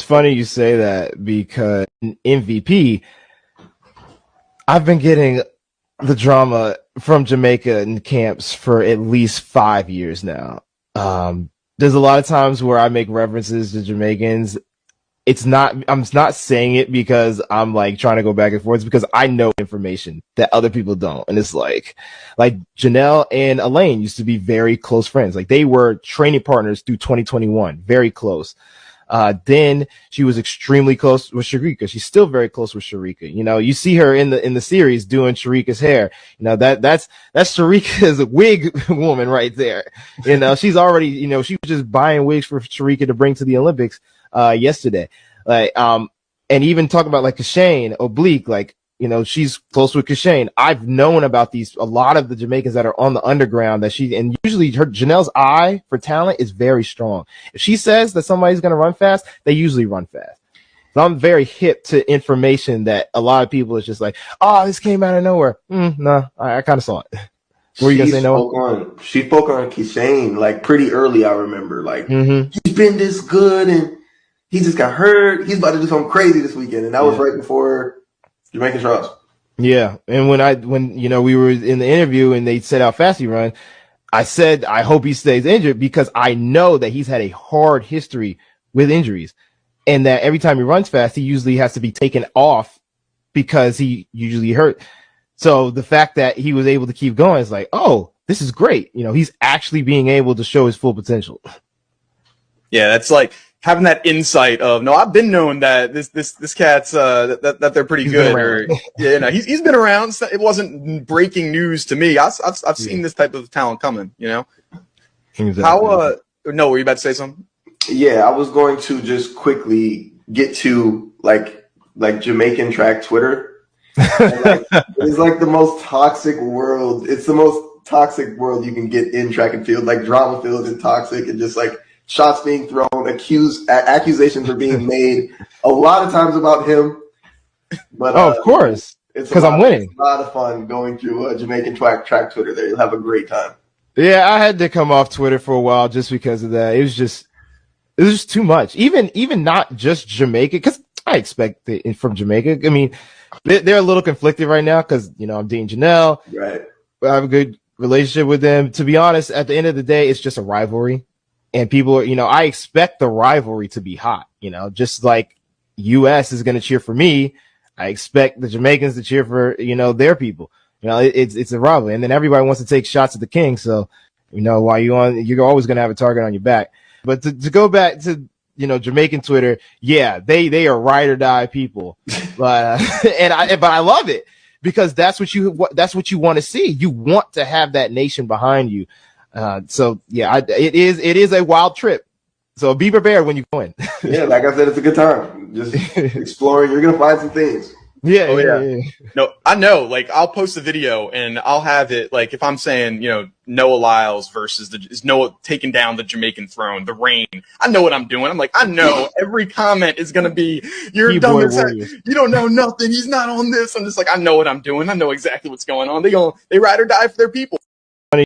It's funny you say that because in MVP, I've been getting the drama from Jamaica in camps for at least 5 years now. There's a lot of times where I make references to Jamaicans. I'm not saying it because I'm like trying to go back and forth. It's because I know information that other people don't. And it's like Junelle and Elaine used to be very close friends. Like they were training partners through 2021, very close. Then she was extremely close with Sharika. She's still very close with Sharika. You know, you see her in the series doing Sharika's hair. You know, that's Sharika's wig woman right there. You know, she's already, you know, she was just buying wigs for Sharika to bring to the Olympics, yesterday. Like, and even talk about like Kashane Oblique, like, you know, she's close with Kashane. I've known about a lot of the Jamaicans that are on the underground and usually Janelle's eye for talent is very strong. If she says that somebody's going to run fast, they usually run fast. So I'm very hip to information that a lot of people is just like, oh, this came out of nowhere. No, I kind of saw it. What were you going to say, Noah? She spoke on Kashane like pretty early, I remember. Like, he's been this good and he just got hurt. He's about to do something crazy this weekend. And that was right before Jamaican Charles. Yeah, and when you know we were in the interview and they said how fast he run, I said I hope he stays injured because I know that he's had a hard history with injuries, and that every time he runs fast, he usually has to be taken off because he usually hurt. So the fact that he was able to keep going is like, oh, this is great. You know, he's actually being able to show his full potential. Yeah, that's like having that insight of, no, I've been knowing that this cat's that they're pretty good. Or yeah, no, he's been around. So it wasn't breaking news to me. I've seen this type of talent coming. You know. Exactly. How no, were you about to say something? Yeah, I was going to just quickly get to like Jamaican track Twitter. It's like the most toxic world. It's the most toxic world you can get in track and field. Like drama filled and toxic, and just like shots being thrown, accusations are being made a lot of times about him. But of course, because I'm winning. It's a lot of fun going through Jamaican track Twitter there. You'll have a great time. Yeah, I had to come off Twitter for a while just because of that. It was just too much. Even not just Jamaica, because I expect it from Jamaica. I mean, they're a little conflicted right now because, you know, I'm dating Junelle. Right. I have a good relationship with them. To be honest, at the end of the day, it's just a rivalry. And people are, you know, I expect the rivalry to be hot, you know, just like US is going to cheer for me. I expect the Jamaicans to cheer for, you know, their people. You know, it's a rivalry. And then everybody wants to take shots at the king. So, you know, while you're always going to have a target on your back. But to go back to, you know, Jamaican Twitter, yeah, they are ride or die people. But, but I love it because that's what you want to see. You want to have that nation behind you. So yeah, it is a wild trip. So be prepared when you go in. Yeah, like I said, it's a good time. Just exploring. You're gonna find some things. Yeah. No, I know. Like, I'll post a video and I'll have it. Like, if I'm saying, you know, Noah Lyles versus is Noah taking down the Jamaican throne, the reign. I know what I'm doing. I'm like, I know every comment is gonna be, you're dumb. You don't know nothing. He's not on this. I'm just like, I know what I'm doing. I know exactly what's going on. They ride or die for their people.